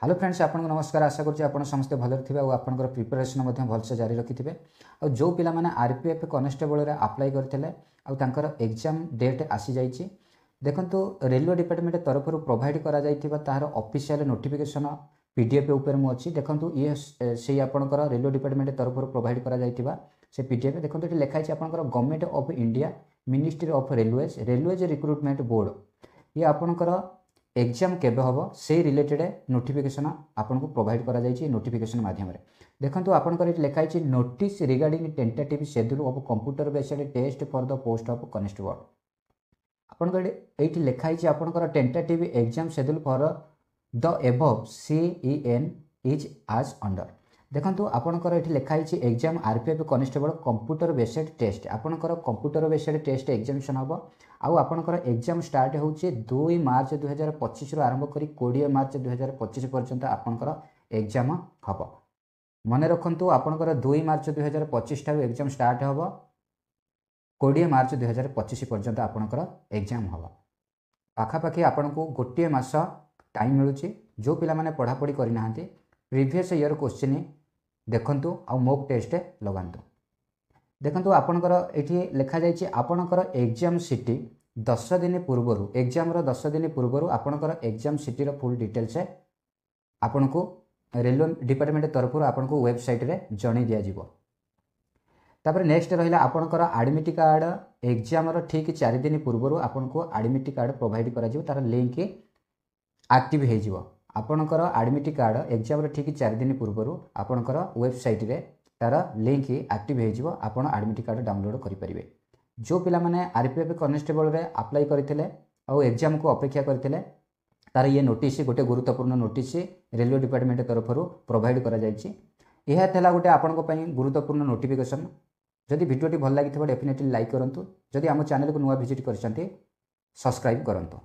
Hello friends, आपको नमस्कार। आशा करुँच आप समस्ते भले थे और आपंकर प्रिपेरेसन भलसे जारी रखिथे। और जो पिला माने आरपीएफ कनेस्टेबल अप्लाई करते आर एग्जाम डेट आसी जाइए। देखो रेलवे डिपार्टमेंट तरफ प्रोवाइड कर ऑफिशियल नोटिफिकेशन पीडीएफ उपर मुझे देखो ये से आपंकर रेलवे डिपार्टमेंट तरफ प्रोवाइड कर से पीडीएफ देखो ये लिखाई आपंकर government of India ministry of railways recruitment board ये आपंकर एग्जाम केबे हम से रिलेटेड नोटिफिकेशन आपको प्रोवाइड करा जाइए नोटिफिकेशन माध्यम देखो आपंकर ये लिखाई notice regarding tentative schedule of computer based test for the post of constable आपंकर ये लिखाई आपंकर tentative exam schedule for the above CEN is as under देखो आपंकर ये लिखाई exam RPF constable computer based test आपंकर कंप्यूटर बेस्ड टेस्ट एग्जामिशन हम आपंकर एग्जाम स्टार्ट हो 2 मार्च 2025 आरंभ कर 20 मार्च 2025 पर्यंत आपंकर एग्जाम हम मन रखु आपंकर 2 मार्च 2025 ठार एग्जाम स्टार्ट हम 20 मार्च 2025 पर्यंत आपंकर एग्जाम हम पाखापाखि आपन को गोटे मास टाइम मिलूँ जो पिला माने पढ़ापढ़ी करना प्रीवियस ईयर क्वेश्चन देखंतु आ मॉक टेस्ट लगातु देखो आपंकर ये लिखा जाइए आपंकर एग्जाम सिटी 10 दिन पूर्वर एग्जाम 10 दिन पूर्वर आपंकर एग्जाम सिटीर फुल डिटेल्स आपन को रेलवे डिपार्टमेंट तरफ आपन को वेबसाइट रे जणै दिया जिवो। तापर नेक्स्ट रहिला आपनकर एडमिट कार्ड एग्जाम ठीक 4 दिन पूर्वर आपन को एडमिट कार्ड प्रोवाइड करा जिवो तार लिंक एक्टिव हो जिवो आपनकर एडमिट कार्ड एग्जाम ठीक 4 दिन पूर्वर आपनकर वेबसाइट रे तार लिंक एक्टिव हो आपन एडमिट कार्ड डाउनलोड करें। जो पिला माने आरपीएफ कनेस्टेबल रे अप्लाई करथिले और एग्जाम को अपेक्षा करथिले तार ये नोटिस गोटे गुरुत्वपूर्ण नोटिस रेलवे डिपार्टमेंट तरफ प्रोवाइड करा जायछि। यह था गोटे आपन गुरुत्वपूर्ण नोटिफिकेशन। जदि वीडियो भल लगी डेफिनेटली लाइक करंतु। जदि आम चैनल को नुआ विजिट करछंती सब्सक्राइब करंतु।